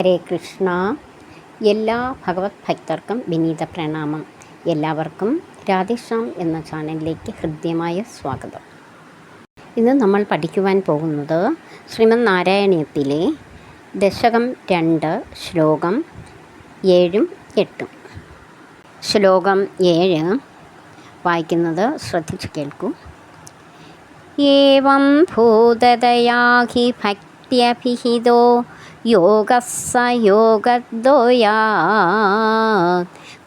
ഹരേ കൃഷ്ണ. എല്ലാ ഭഗവത് ഭക്തർക്കും വിനീത പ്രണാമം. എല്ലാവർക്കും രാധേശ്യാം എന്ന ചാനലിലേക്ക് ഹൃദ്യമായ സ്വാഗതം. ഇന്ന് നമ്മൾ പഠിക്കുവാൻ പോകുന്നത് ശ്രീമദ് നാരായണീയത്തിലെ ദശകം 2 ശ്ലോകം 7, 8. ശ്ലോകം 7 വായിക്കുന്നത് ശ്രദ്ധിച്ച് കേൾക്കൂ. ഏവം ഭൂതദയാ ഹി ഭക്ത്യഭിഹിതോ യോഗസ്സ യോഗദ്വയാത്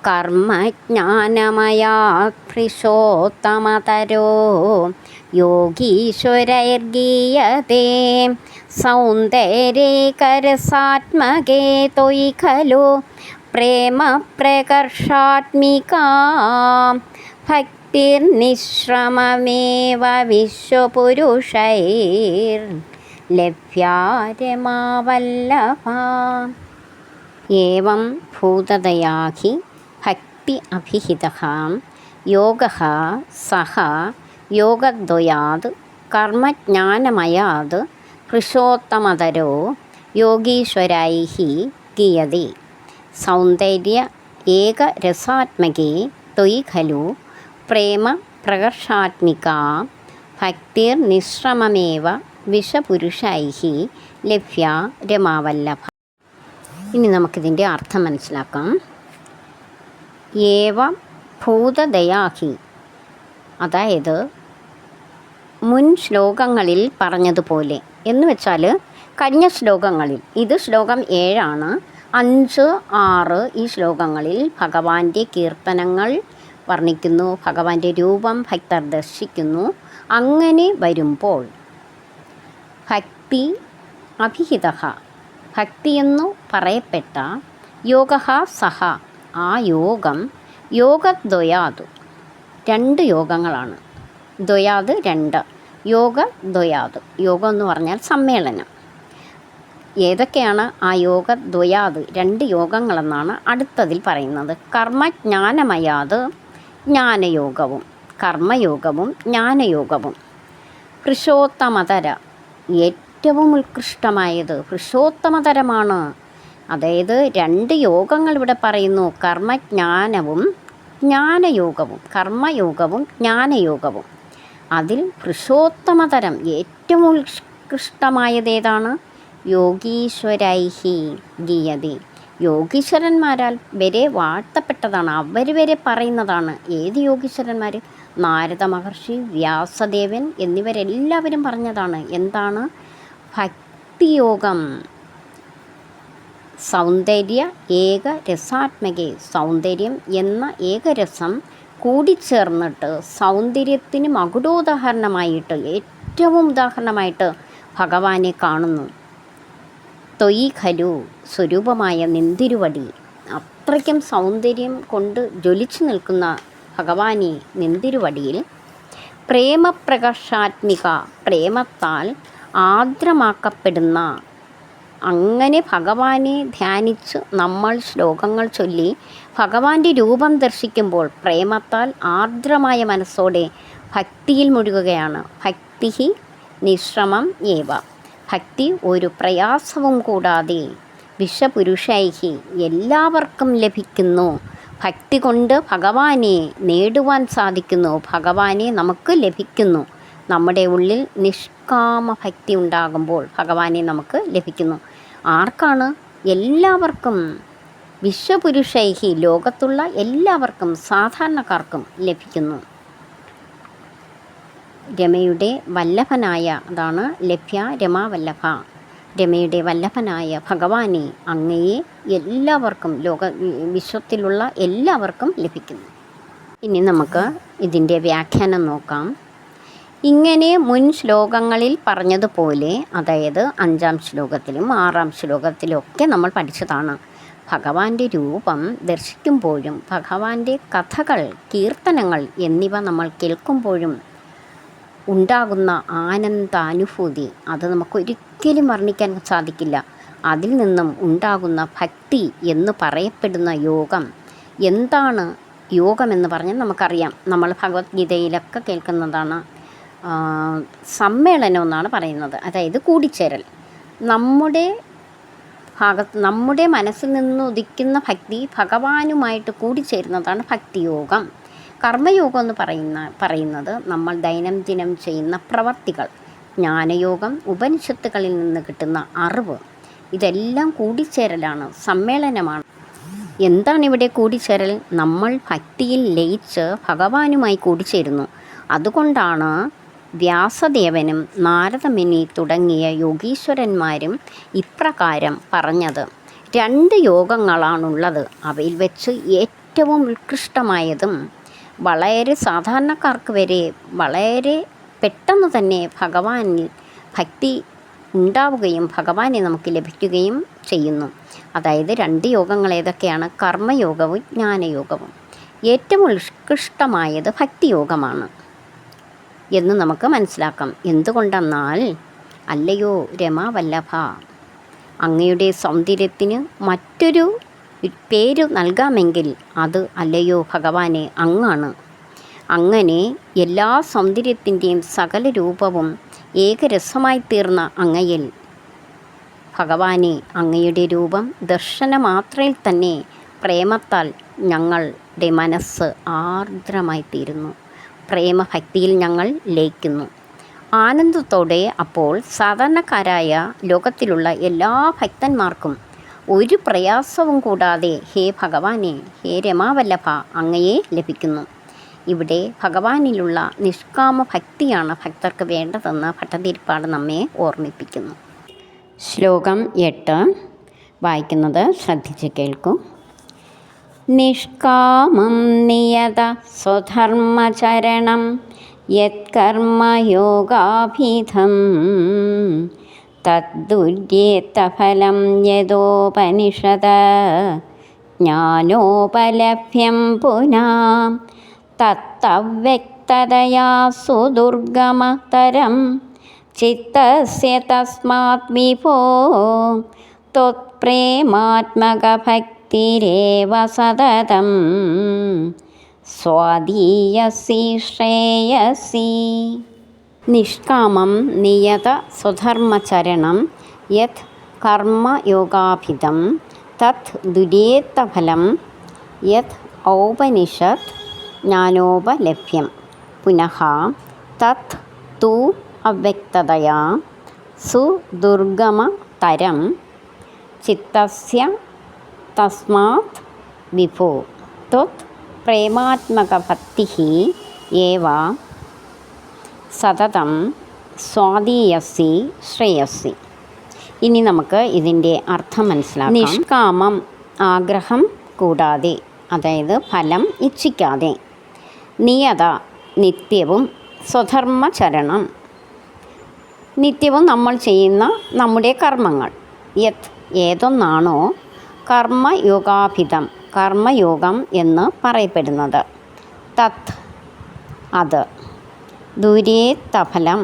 കർമ്മജ്ഞാനമയാത് പുരുഷോത്തമതരോ യോഗീശ്വരൈർഗീയതേ സൗന്ദര്യൈകരസാത്മകേ ത്വയി ഖലു പ്രേമപ്രകർഷാത്മികാ ഭക്തിർനിശ്രമമേവ വിശ്വപുരുഷൈർ ലഭ്യാ രമാവല്ലഭാ. ഏവം ഭൂതദയാ ഹി ഭക്തി അഭിഹിതഃ യോഗഃ സഃ യോഗദ്വയാത് കർമ്മജ്ഞാനമയാത് പുരുഷോത്തമതരോ യോഗീശ്വരൈഃ ഗീയതേ സൗന്ദര്യ ഏകരസാത്മകേ ത്വയി ഖലു പ്രേമ പ്രകർഷാത്മികാ ഭക്തിർനിശ്രമമേവ വിശ്വപുരുഷൈഃ ലഭ്യ രമാവല്ലഭ. ഇനി നമുക്കിതിൻ്റെ അർത്ഥം മനസ്സിലാക്കാം. ഏവ ഭൂതദയാഹി, അതായത് മുൻ ശ്ലോകങ്ങളിൽ പറഞ്ഞതുപോലെ എന്ന് വെച്ചാൽ കഴിഞ്ഞ ശ്ലോകങ്ങളിൽ, ഇത് ശ്ലോകം 7 5, 6 ഈ ശ്ലോകങ്ങളിൽ ഭഗവാന്റെ കീർത്തനങ്ങൾ വർണ്ണിക്കുന്നു, ഭഗവാന്റെ രൂപം ഭക്തർ ദർശിക്കുന്നു. അങ്ങനെ വരുമ്പോൾ ഭക്തി അഭിഹിതഃ, ഭക്തിയെന്നു പറയപ്പെട്ട യോഗഃ സഹ, ആ യോഗം യോഗദ്വയാത്, 2 യോഗങ്ങളാണ്. ദ്വയാത് 2, യോഗദ്വയാത്. യോഗം എന്ന് പറഞ്ഞാൽ സമ്മേളനം. ഏതൊക്കെയാണ് ആ യോഗദ്വയാത്, 2 യോഗങ്ങളെന്നാണ് അടുത്തതിൽ പറയുന്നത്. കർമ്മജ്ഞാനമയാത്, ജ്ഞാനയോഗവും, കർമ്മയോഗവും ജ്ഞാനയോഗവും. പുരുഷോത്തമതര, ഏറ്റവും ഉത്കൃഷ്ടമായത് പുരുഷോത്തമതരമാണ്. അതായത് 2 യോഗങ്ങൾ ഇവിടെ പറയുന്നു, കർമ്മജ്ഞാനവും ജ്ഞാനയോഗവും, കർമ്മയോഗവും ജ്ഞാനയോഗവും. അതിൽ പുരുഷോത്തമതരം ഏറ്റവും ഉത്കൃഷ്ടമായതേതാണ്? യോഗീശ്വരൈഃ ഗീയതേ, യോഗീശ്വരന്മാരാൽ വരെ വാഴ്ത്തപ്പെട്ടതാണ്, അവർ വരെ പറയുന്നതാണ്. ഏത് യോഗീശ്വരന്മാർ? നാരദ മഹർഷി, വ്യാസദേവൻ എന്നിവരെല്ലാവരും പറഞ്ഞതാണ്. എന്താണ്? ഭക്തിയോഗം. സൗന്ദര്യ ഏകരസാത്മകേ, സൗന്ദര്യം എന്ന ഏകരസം കൂടിച്ചേർന്നിട്ട് സൗന്ദര്യത്തിന് മകുടോദാഹരണമായിട്ട്, ഏറ്റവും ഉദാഹരണമായിട്ട് ഭഗവാനെ കാണുന്നു. ത്വയി ഖലു, സ്വരൂപമായ നിന്തിരുവടി, അത്രയ്ക്കും സൗന്ദര്യം കൊണ്ട് ജ്വലിച്ചു നിൽക്കുന്ന ഭഗവാനെ നിന്തിരുവടിയിൽ പ്രേമപ്രകർഷാത്മിക, പ്രേമത്താൽ ആർദ്രമാക്കപ്പെടുന്ന, അങ്ങനെ ഭഗവാനെ ധ്യാനിച്ച് നമ്മൾ ശ്ലോകങ്ങൾ ചൊല്ലി ഭഗവാന്റെ രൂപം ദർശിക്കുമ്പോൾ പ്രേമത്താൽ ആർദ്രമായ മനസ്സോടെ ഭക്തിയിൽ മുഴുകുകയാണ്. ഭക്തി നിശ്രമം ഏവ, ഭക്തി ഒരു പ്രയാസവും കൂടാതെ വിശ്വപുരുഷൈഃ എല്ലാവർക്കും ലഭിക്കുന്നു. ഭക്തി കൊണ്ട് ഭഗവാനെ നേടുവാൻ സാധിക്കുന്നു, ഭഗവാനെ നമുക്ക് ലഭിക്കുന്നു. നമ്മുടെ ഉള്ളിൽ നിഷ്കാമ ഭക്തി ഉണ്ടാകുമ്പോൾ ഭഗവാനെ നമുക്ക് ലഭിക്കുന്നു. ആർക്കാണ്? എല്ലാവർക്കും. വിശ്വപുരുഷൈഃ, ലോകത്തുള്ള എല്ലാവർക്കും, സാധാരണക്കാർക്കും ലഭിക്കുന്നു. രമയുടെ വല്ലഭനായ, അതാണ് ലഭ്യ രമാവല്ലഭ, രമയുടെ വല്ലഭനായ ഭഗവാനെ, അങ്ങയെ എല്ലാവർക്കും, വിശ്വത്തിലുള്ള എല്ലാവർക്കും ലഭിക്കുന്നു. ഇനി നമുക്ക് ഇതിൻ്റെ വ്യാഖ്യാനം നോക്കാം. ഇങ്ങനെ മുൻ ശ്ലോകങ്ങളിൽ പറഞ്ഞതുപോലെ, അതായത് 5-ാം ശ്ലോകത്തിലും 6-ാം ശ്ലോകത്തിലും ഒക്കെ നമ്മൾ പഠിച്ചതാണ്. ഭഗവാന്റെ രൂപം ദർശിക്കുമ്പോഴും ഭഗവാന്റെ കഥകൾ, കീർത്തനങ്ങൾ എന്നിവ നമ്മൾ കേൾക്കുമ്പോഴും ഉണ്ടാകുന്ന ആനന്ദാനുഭൂതി, അത് നമുക്കൊരിക്കലും വർണ്ണിക്കാൻ സാധിക്കില്ല. അതിൽ നിന്നും ഉണ്ടാകുന്ന ഭക്തി എന്ന് പറയപ്പെടുന്ന യോഗം. എന്താണ് യോഗമെന്ന് പറഞ്ഞാൽ നമുക്കറിയാം, നമ്മൾ ഭഗവത്ഗീതയിലൊക്കെ കേൾക്കുന്നതാണ്. സമ്മേളനം എന്നാണ് പറയുന്നത്, അതായത് കൂടിച്ചേരൽ. നമ്മുടെ ഭാഗത്ത് നമ്മുടെ മനസ്സിൽ നിന്ന് ഉദിക്കുന്ന ഭക്തി ഭഗവാനുമായിട്ട് കൂടിച്ചേരുന്നതാണ് ഭക്തിയോഗം. കർമ്മയോഗം എന്ന് പറയുന്നത് നമ്മൾ ദൈനംദിനം ചെയ്യുന്ന പ്രവർത്തികൾ, ജ്ഞാനയോഗം ഉപനിഷത്തുകളിൽ നിന്ന് കിട്ടുന്ന അറിവ്, ഇതെല്ലാം കൂടിച്ചേരലാണ്, സമ്മേളനമാണ്. എന്താണ് ഇവിടെ കൂടിച്ചേരൽ? നമ്മൾ ഭക്തിയിൽ ലയിച്ച് ഭഗവാനുമായി കൂടിച്ചേരുന്നു. അതുകൊണ്ടാണ് വ്യാസദേവനും നാരദമുനി തുടങ്ങിയ യോഗീശ്വരന്മാരും ഇപ്രകാരം പറഞ്ഞത്. 2 യോഗങ്ങളാണുള്ളത്. അവയിൽ വെച്ച് ഏറ്റവും ഉത്കൃഷ്ടമായതും വളരെ സാധാരണക്കാർക്ക് വരെ വളരെ പെട്ടെന്ന് തന്നെ ഭഗവാനിൽ ഭക്തി ഉണ്ടാവുകയും ഭഗവാനെ നമുക്ക് ലഭിക്കുകയും ചെയ്യുന്നു. അതായത് 2 യോഗങ്ങൾ ഏതൊക്കെയാണ്? കർമ്മയോഗവും ജ്ഞാനയോഗവും. ഏറ്റവും ഉത്കൃഷ്ടമായത് ഭക്തിയോഗമാണ് എന്ന് നമുക്ക് മനസ്സിലാക്കാം. എന്തുകൊണ്ടെന്നാൽ, അല്ലയോ രമാവല്ലഭ, അങ്ങയുടെ സൗന്ദര്യത്തിന് മറ്റൊരു പേര് നൽകാമെങ്കിൽ അത് അല്ലയോ ഭഗവാനെ അങ്ങാണ്. അങ്ങനെ എല്ലാ സൗന്ദര്യത്തിൻ്റെയും സകല രൂപവും ഏകരസമായി തീർന്ന അങ്ങയിൽ ഭഗവാനെ, അങ്ങയുടെ രൂപം ദർശനമാത്രയിൽ തന്നെ പ്രേമത്താൽ ഞങ്ങളുടെ മനസ്സ് ആർദ്രമായി തീരുന്നു. പ്രേമഭക്തിയിൽ ഞങ്ങൾ ലയിക്കുന്നു ആനന്ദത്തോടെ. അപ്പോൾ സാധാരണക്കാരായ ലോകത്തിലുള്ള എല്ലാ ഭക്തന്മാർക്കും ഒരു പ്രയാസവും കൂടാതെ ഹേ ഭഗവാനെ, ഹേ രമാവല്ലഭ, അങ്ങയെ ലഭിക്കുന്നു. ഇവിടെ ഭഗവാനിലുള്ള നിഷ്കാമ ഭക്തിയാണ് ഭക്തർക്ക് വേണ്ടതെന്ന് ഭട്ടതിരിപ്പാട് നമ്മെ ഓർമ്മിപ്പിക്കുന്നു. ശ്ലോകം 8 വായിക്കുന്നത് ശ്രദ്ധിച്ച് കേൾക്കൂ. നിഷ്കാമം നിയത സ്വധർമ്മചരണം യത്കർമ്മയോഗാഭിധം തദ്ദുര്യേത്തഫലം യദോപനിഷദ് ജ്ഞാനോപലഭ്യം പുനാം തത്തവ്യക്തതയാ സുദുർഗമതരം ചിത്തസ്യ തസ്മാത് വിഭോ ത്വത്പ്രേമാത്മകഭക്തിരേവ സതതം സ്വാദീയസി ശ്രേയസി. നിഷ്കാമം നിയത സ്വധർമ്മചരണം യത് കർമ്മയോഗാഭിധം തത് ദുര്യേത്തഫലം യത് ഔപനിഷത് ജ്ഞാനോപലഭ്യം പുനഃ തത് തു അവ്യക്തതയാ സുദുർഗമതരം ചിത്തസ്യ തസ്മാത് വിഭോ ത്വത് പ്രേമാത്മകഭക്തിഃ ഏവ സതതം സ്വാദീയസി ശ്രേയസി. ഇനി നമുക്ക് ഇതിൻ്റെ അർത്ഥം മനസ്സിലാക്കാം. നിഷ്കാമം, ആഗ്രഹം കൂടാതെ, അതായത് ഫലം ഇച്ഛിക്കാതെ. നിയത, നിത്യവും. സ്വധർമ്മചരണം, നിത്യവും നമ്മൾ ചെയ്യുന്ന നമ്മുടെ കർമ്മങ്ങൾ. യത്, ഏതൊന്നാണോ കർമ്മയോഗാഭിധം, കർമ്മയോഗം എന്ന് പറയപ്പെടുന്നത്. തത്, അത്. ദുര്യേത്തഫലം,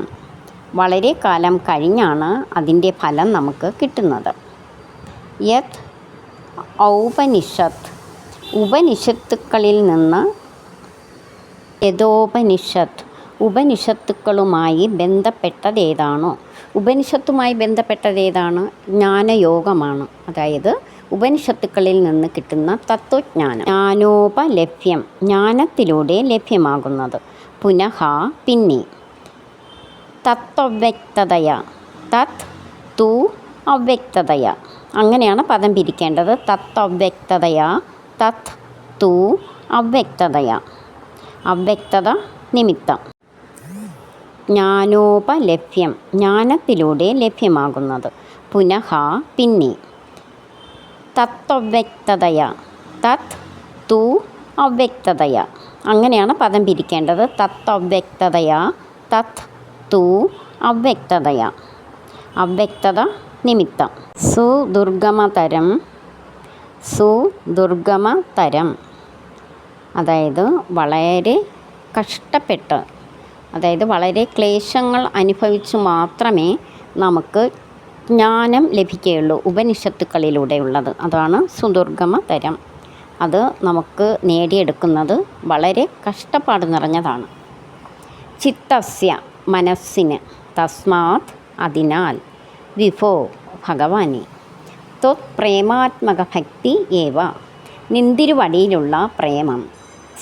വളരെ കാലം കഴിഞ്ഞാണ് അതിൻ്റെ ഫലം നമുക്ക് കിട്ടുന്നത്. യത് ഔപനിഷത്ത്, ഉപനിഷത്തുക്കളിൽ നിന്ന്. യഥോപനിഷത്ത്, ഉപനിഷത്തുക്കളുമായി ബന്ധപ്പെട്ടതേതാണോ, ഉപനിഷത്തുമായി ബന്ധപ്പെട്ടതേതാണ്? ജ്ഞാനയോഗമാണ്. അതായത് ഉപനിഷത്തുക്കളിൽ നിന്ന് കിട്ടുന്ന തത്വജ്ഞാനം. ജ്ഞാനോപലഭ്യം, ജ്ഞാനത്തിലൂടെ ലഭ്യമാകുന്നത്. പുനഃ, പിന്നെ. തത്വവ്യക്തതയ, തത് തു അവ്യക്തതയ, അങ്ങനെയാണ് പദം പിരിക്കേണ്ടത്. തത്വവ്യക്തതയ, തത് തു അവ്യക്തതയ. അവ്യക്തത നിമിത്തം. ജ്ഞാനോപലഭ്യം, ജ്ഞാനത്തിലൂടെ ലഭ്യമാകുന്നത്. പുനഃ, പിന്നെ. തത്വവ്യക്തതയ, തത് തു അവ്യക്തതയ, അങ്ങനെയാണ് പദം പിരിക്കേണ്ടത്. തത്വവ്യക്തതയ, തത് തു അവ്യക്തതയ. അവ്യക്തത നിമിത്തം. സുദുർഗമതരം, സുദുർഗമതരം, അതായത് വളരെ കഷ്ടപ്പെട്ട്, അതായത് വളരെ ക്ലേശങ്ങൾ അനുഭവിച്ച് മാത്രമേ നമുക്ക് ജ്ഞാനം ലഭിക്കുകയുള്ളൂ. ഉപനിഷത്തുക്കളിലൂടെയുള്ളത്, അതാണ് സുദുർഗമതരം. അത് നമുക്ക് നേടിയെടുക്കുന്നത് വളരെ കഷ്ടപ്പാട് നിറഞ്ഞതാണ്. ചിത്തസ്യ, മനസ്സിന്. തസ്മാത്, അതിനാൽ. വിഭോ, ഭഗവാനെ. ത്വത്പ്രേമാത്മക ഭക്തി ഏവ, നിന്തിരുവടിയിലുള്ള പ്രേമം,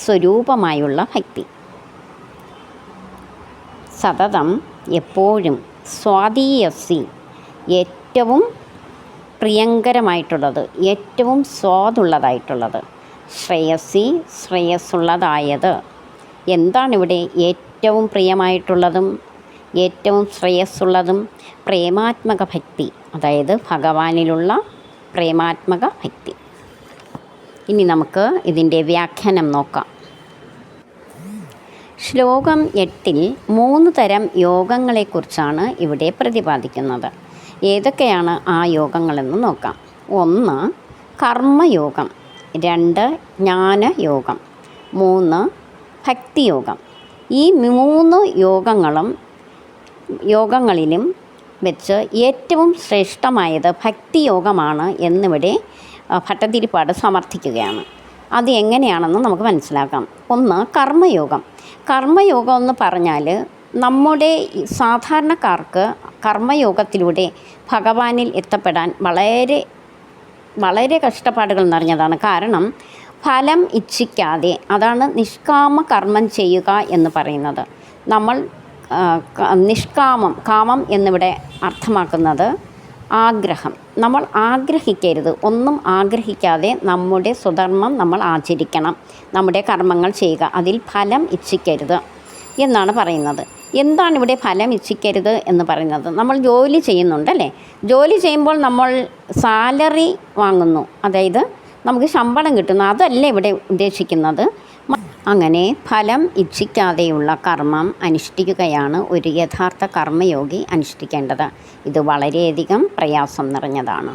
സ്വരൂപമായുള്ള ഭക്തി. സതതം എപ്പോഴും, സ്വാദീയസി ഏറ്റവും പ്രിയങ്കരമായിട്ടുള്ളത്, ഏറ്റവും സ്വാദുള്ളതായിട്ടുള്ളത്, ശ്രേയസി ശ്രേയസ്സുള്ളതായത്. എന്താണിവിടെ ഏറ്റവും പ്രിയമായിട്ടുള്ളതും ഏറ്റവും ശ്രേയസ്സുള്ളതും? പ്രേമാത്മക ഭക്തി, അതായത് ഭഗവാനിലുള്ള പ്രേമാത്മക ഭക്തി. ഇനി നമുക്ക് ഇതിൻ്റെ വ്യാഖ്യാനം നോക്കാം. ശ്ലോകം 8 3 തരം യോഗങ്ങളെക്കുറിച്ചാണ് ഇവിടെ പ്രതിപാദിക്കുന്നത്. ഏതൊക്കെയാണ് ആ യോഗങ്ങളെന്ന് നോക്കാം. 1 കർമ്മയോഗം, 2 ജ്ഞാനയോഗം, 3 ഭക്തിയോഗം. ഈ 3 യോഗങ്ങളിലും വെച്ച് ഏറ്റവും ശ്രേഷ്ഠമായത് ഭക്തിയോഗമാണ് എന്നിവിടെ ഭട്ടതിരിപ്പാട് സമർത്ഥിക്കുകയാണ്. അത് എങ്ങനെയാണെന്ന് നമുക്ക് മനസ്സിലാക്കാം. 1 കർമ്മയോഗം. കർമ്മയോഗം എന്ന് പറഞ്ഞാൽ നമ്മുടെ സാധാരണക്കാർക്ക് കർമ്മയോഗത്തിലൂടെ ഭഗവാനിൽ എത്തപ്പെടാൻ വളരെ വളരെ കഷ്ടപ്പാടുകൾ നിറഞ്ഞതാണ്. കാരണം ഫലം ഇച്ഛിക്കാതെ, അതാണ് നിഷ്കാമ കർമ്മം ചെയ്യുക എന്ന് പറയുന്നത്. നമ്മൾ നിഷ്കാമം, കാമം എന്നിവിടെ അർത്ഥമാക്കുന്നത് ആഗ്രഹം. നമ്മൾ ആഗ്രഹിക്കരുത്, ഒന്നും ആഗ്രഹിക്കാതെ നമ്മുടെ സ്വധർമ്മം നമ്മൾ ആചരിക്കണം, നമ്മുടെ കർമ്മങ്ങൾ ചെയ്യുക, അതിൽ ഫലം ഇച്ഛിക്കരുത് എന്നാണ് പറയുന്നത്. എന്താണ് ഇവിടെ ഫലം ഇച്ഛിക്കരുത് എന്ന് പറയുന്നത്? നമ്മൾ ജോലി ചെയ്യുന്നുണ്ടല്ലേ, ജോലി ചെയ്യുമ്പോൾ നമ്മൾ സാലറി വാങ്ങുന്നു, അതായത് നമുക്ക് ശമ്പളം കിട്ടുന്നു, അതല്ല ഇവിടെ ഉദ്ദേശിക്കുന്നത്. അങ്ങനെ ഫലം ഇച്ഛിക്കാതെയുള്ള കർമ്മം അനുഷ്ഠിക്കുകയാണ് ഒരു യഥാർത്ഥ കർമ്മയോഗി അനുഷ്ഠിക്കേണ്ടത്. ഇത് വളരെയധികം പ്രയാസം നിറഞ്ഞതാണ്.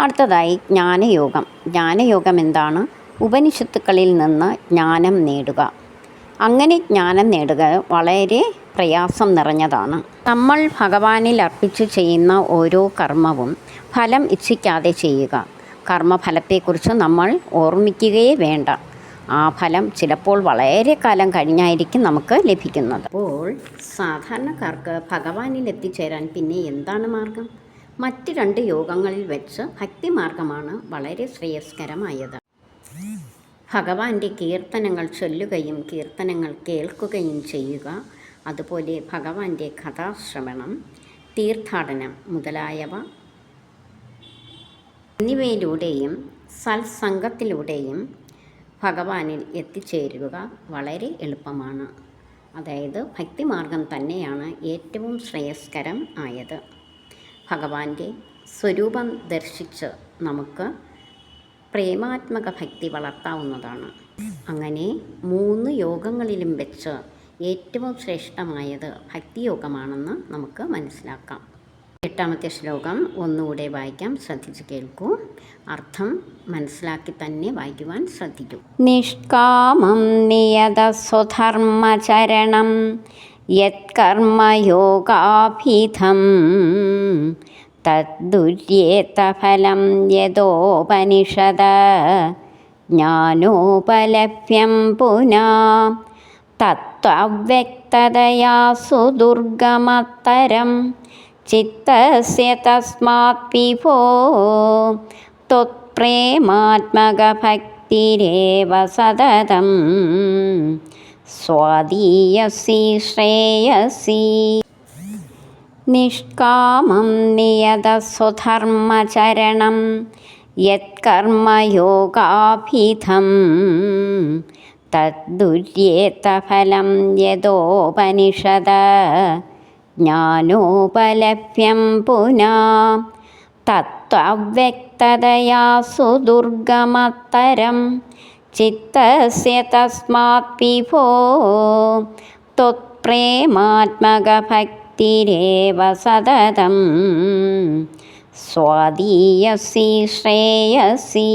അടുത്തതായി ജ്ഞാനയോഗം. ജ്ഞാനയോഗം എന്താണ്? ഉപനിഷത്തുക്കളിൽ നിന്ന് ജ്ഞാനം നേടുക. അങ്ങനെ ജ്ഞാനം നേടുക വളരെ പ്രയാസം നിറഞ്ഞതാണ്. നമ്മൾ ഭഗവാനിൽ അർപ്പിച്ച് ചെയ്യുന്ന ഓരോ കർമ്മവും ഫലം ഇച്ഛിക്കാതെ ചെയ്യുക. കർമ്മഫലത്തെക്കുറിച്ച് നമ്മൾ ഓർമ്മിക്കുകയേ വേണ്ട. ആ ഫലം ചിലപ്പോൾ വളരെ കാലം കഴിഞ്ഞായിരിക്കും നമുക്ക് ലഭിക്കുന്നത്. അപ്പോൾ സാധാരണക്കാർക്ക് ഭഗവാനിൽ എത്തിച്ചേരാൻ പിന്നെ എന്താണ് മാർഗം? മറ്റ് 2 യോഗങ്ങളിൽ വെച്ച് ഭക്തിമാർഗമാണ് വളരെ ശ്രേയസ്കരമായത്. ഭഗവാന്റെ കീർത്തനങ്ങൾ ചൊല്ലുകയും കീർത്തനങ്ങൾ കേൾക്കുകയും ചെയ്യുക, അതുപോലെ ഭഗവാന്റെ കഥാശ്രവണം, തീർത്ഥാടനം മുതലായവ എന്നിവയിലൂടെയും സത്സംഗത്തിലൂടെയും ഭഗവാനിൽ എത്തിച്ചേരുക വളരെ എളുപ്പമാണ്. അതായത് ഭക്തിമാർഗം തന്നെയാണ് ഏറ്റവും ശ്രേയസ്കരം ആയത്. ഭഗവാന്റെ സ്വരൂപം ദർശിച്ച് നമുക്ക് പ്രേമാത്മക ഭക്തി വളർത്താവുന്നതാണ്. അങ്ങനെ 3 യോഗങ്ങളിലും വെച്ച് ഏറ്റവും ശ്രേഷ്ഠമായത് ഭക്തിയോഗമാണെന്ന് നമുക്ക് മനസ്സിലാക്കാം. 8ാമത്തെ ശ്ലോകം ഒന്നുകൂടെ വായിക്കാം, ശ്രദ്ധിച്ച് കേൾക്കൂ. അർത്ഥം മനസ്സിലാക്കി തന്നെ വായിക്കുവാൻ ശ്രദ്ധിക്കൂ. നിഷ്കാമം നിയത സ്വധർമ്മചരണം യത്കർമ്മയോഗാഭിധം തദ്ദുര്യേതഫലം യതോപനിഷദ ജ്ഞാനോപലഭ്യം പുനാ തത്വവ്യക്തതയാ സുദുർഗമത്തരം ചിത്തസ്യ തസ്മാത് വിഭോ ത്വത്പ്രേമാത്മകഭക്തിരേവ സതതം സ്വാദീയസി ശ്രേയസി. നിഷ്കാമം നിയത സ്വധർമ്മചരണം യത്കർമ്മയോഗാഭിധം തദ്ദുര്യേതഫലം യതോപനിഷദ ജ്ഞാനോപലഭ്യം പുനാ തത്വവ്യക്തതയാ സുദുർഗമത്തരം ചിത്തസ്യ തസ്മാത് വിഭോ ത്വത്പ്രേമാത്മകഭക്തിരേവ സതതം സ്വാദീയസി ശ്രേയസി.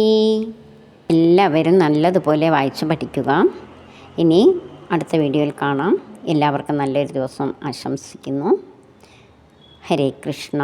എല്ലാവരും നല്ലതുപോലെ വായിച്ച് പഠിക്കുക. ഇനി അടുത്ത വീഡിയോയിൽ കാണാം. എല്ലാവർക്കും നല്ലൊരു ദിവസം ആശംസിക്കുന്നു. ഹരേ കൃഷ്ണ.